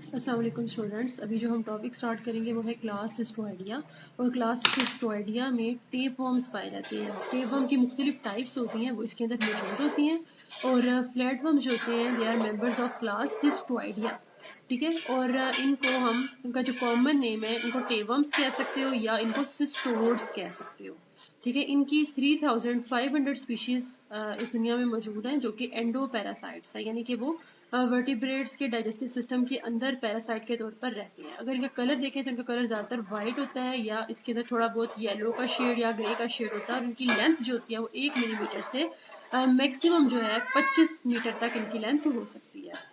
अस्सलाम वालेकुम स्टूडेंट्स। अभी जो हम टॉपिक स्टार्ट करेंगे वो है क्लास सिस्टोइडिया। और क्लास सिस्टोइडिया में टेप वर्म्स पाए जाते हैं। टेप वर्म की मुख्तलिफ टाइप्स होती हैं, वो इसके अंदर मौजूद होती हैं। और फ्लैट वर्म्स जो होते हैं they are members of class cestoidea. ठीक है। और इनका जो कॉमन नेम है, इनको टेप वर्म्स कह सकते हो या इनको सिस्टोड्स कह सकते हो। ठीक है। इनकी 3500 स्पीशीज इस दुनिया में मौजूद हैं जो कि एंडो पैरासाइट्स है, यानी कि वो वर्टिब्रेट्स के डाइजेस्टिव सिस्टम के अंदर पैरासाइट के तौर पर रहते हैं। अगर इनका कलर देखें तो इनका कलर ज़्यादातर वाइट होता है या इसके अंदर थोड़ा बहुत येलो का शेड या ग्रे का शेड होता है। और इनकी लेंथ जो होती है वो 1 मिलीमीटर से मैक्सिमम जो है 25 मीटर तक इनकी लेंथ हो सकती है।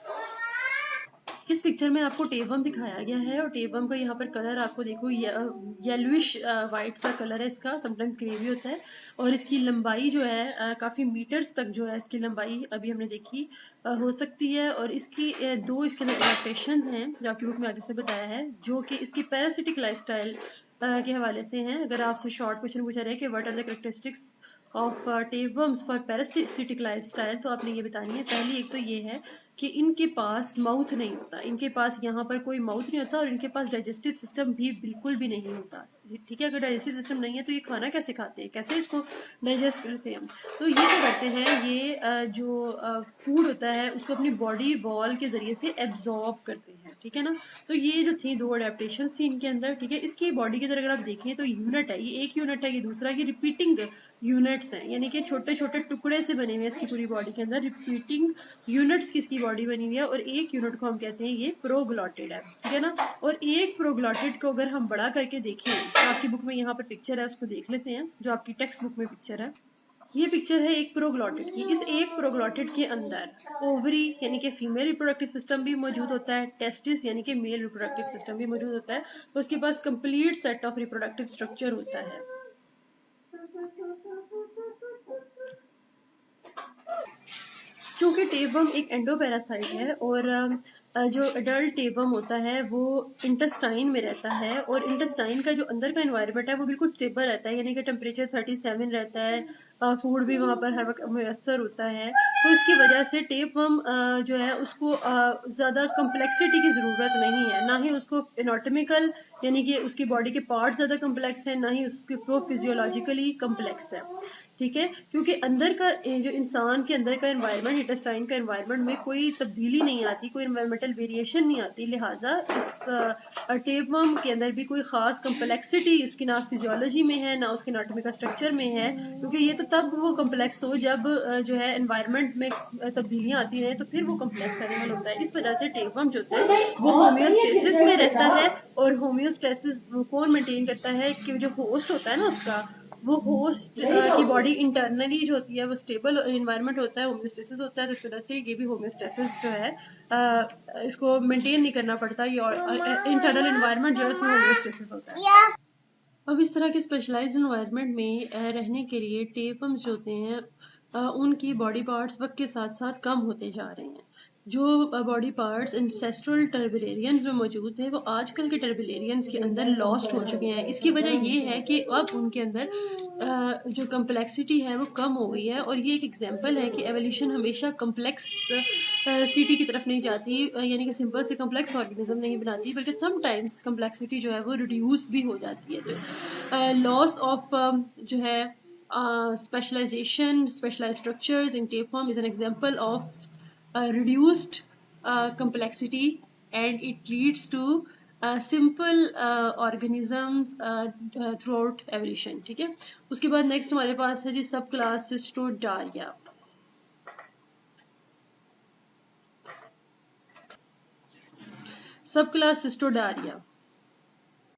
इस पिक्चर में आपको टेपवर्म दिखाया गया है और टेपवर्म का यहाँ पर कलर आपको देखो येलोइश वाइट सा कलर है इसका, समटाइम्स ग्रे भी होता है। और इसकी लंबाई जो है काफ़ी मीटर्स तक जो है इसकी लंबाई अभी हमने देखी हो सकती है। और इसकी दो इसके अंदर एडेप्टेशंस हैं जो आपकी बुक में आगे से बताया है, जो कि इसकी पैरासिटिक लाइफस्टाइल के हवाले से हैं। अगर आपसे शॉर्ट क्वेश्चन पूछा जाए कि what are the characteristics of tapeworms for parasitic lifestyle, तो आपने ये बतानी है। पहली एक तो ये है कि इनके पास माउथ नहीं होता, इनके पास यहाँ पर कोई माउथ नहीं होता और इनके पास डाइजेस्टिव सिस्टम भी बिल्कुल भी नहीं होता। ठीक है। अगर डाइजेस्टिव सिस्टम नहीं है तो ये खाना कैसे खाते हैं, कैसे इसको डाइजेस्ट करते हैं? तो ये क्या करते हैं, ये जो फूड होता है उसको अपनी बॉडी वॉल के जरिए से एब्जॉर्ब करते हैं। ठीक है ना। तो ये जो थी दो अडेप्टेशन थी इनके अंदर। ठीक है। इसकी बॉडी के अंदर अगर आप देखें तो यूनिट है, ये एक यूनिट है, ये दूसरा ये रिपीटिंग यूनिट्स हैं, यानी कि छोटे छोटे टुकड़े से बने हुए हैं इसकी पूरी बॉडी के अंदर। रिपीटिंग यूनिट्स की इसकी बॉडी बनी हुई है और एक यूनिट को हम कहते हैं ये प्रोग्लॉटिड है। ठीक है ना। और एक प्रोग्लॉटिड को अगर हम बड़ा करके देखें तो आपकी बुक में यहाँ पर पिक्चर है, उसको देख लेते हैं जो आपकी टेक्स्ट बुक में पिक्चर है। ये पिक्चर है एक प्रोग्लॉटिड की। इस एक प्रोग्लॉटिड के अंदर ओवरी यानी कि फीमेल रिप्रोडक्टिव सिस्टम भी मौजूद होता है, टेस्टिस यानी कि मेल रिप्रोडक्टिव सिस्टम भी मौजूद होता है। तो उसके पास complete set of reproductive structure होता है। चूंकि टेपवर्म एक एंडोपैरासाइट है और जो एडल्ट टेपवर्म होता है वो इंटेस्टाइन में रहता है। और इंटेस्टाइन का जो अंदर का एनवायरनमेंट है वो बिल्कुल स्टेबल रहता है, यानी कि टेम्परेचर 37 रहता है। फूड भी वहाँ पर हर वक्त मैसर होता है। तो इसकी वजह से टेपवर्म जो है उसको ज़्यादा कम्प्लेक्सिटी की ज़रूरत नहीं है, ना ही उसको एनाटॉमिकल यानी कि उसकी बॉडी के पार्ट ज़्यादा कम्प्लेक्स है, ना ही उसके फिजियोलॉजिकली कम्प्लेक्स है। ठीक है। क्योंकि अंदर का जो इंसान के अंदर का एनवायरनमेंट, इंटेस्टाइन का एनवायरनमेंट में कोई तब्दीली नहीं आती, कोई एनवायरमेंटल वेरिएशन नहीं आती, लिहाजा इस टेपवर्म के अंदर भी कोई खास कम्प्लेक्सिटी उसकी ना फिजियोलॉजी में है ना उसके एनाटॉमी का स्ट्रक्चर में है। क्योंकि ये तो तब वो कम्प्लेक्स हो जब जो है एनवायरनमेंट में तब्दीलियां आती हैं, तो फिर वो कम्प्लेक्स एनिमल होता है। इस वजह से टेपवर्म जो होता है वो होम्योस्टेसिस में रहता है। और होम्योस्टेसिस वो कौन मेंटेन करता है कि जो होस्ट होता है ना उसका, वो होस्ट की बॉडी इंटरनली जो होती है वो स्टेबल एनवायरनमेंट होता है, होम्योस्टेसिस होता है। तो इस वजह से ये भी होम्योस्टेसिस जो है इसको मेंटेन नहीं करना पड़ता, ये इंटरनल एनवायरनमेंट जो है उसमें होम्योस्टेसिस होता है। अब इस तरह के स्पेशलाइज्ड एनवायरनमेंट में रहने के लिए टेपवर्म्स जो होते हैं उनकी बॉडी पार्ट्स वक्त के साथ साथ कम होते जा रहे हैं। जो बॉडी पार्ट्स इंसेस्ट्रल टर्बिलेरियंस में मौजूद थे वो आजकल के टर्बिलेरियंस के अंदर लॉस्ट हो चुके हैं। इसकी वजह ये है कि अब उनके अंदर जो कम्प्लेक्सिटी है वो कम हो गई है। और ये एक एग्जांपल है कि एवोल्यूशन हमेशा कम्प्लेक्स सिटी की तरफ नहीं जाती, यानी कि सिंपल से कम्प्लेक्स ऑर्गेनिज्म नहीं बनाती, बल्कि समटाइम्स कम्प्लेक्सिटी जो है वो रिड्यूस भी हो जाती है। तो लॉस ऑफ जो है specialization, specialized structures in tapeworm is an example of reduced complexity, and it leads to simple organisms throughout evolution. ठीक है। उसके बाद नेक्स्ट हमारे पास है जी सब क्लास सिस्टोडारिया। सब क्लास सिस्टोडारिया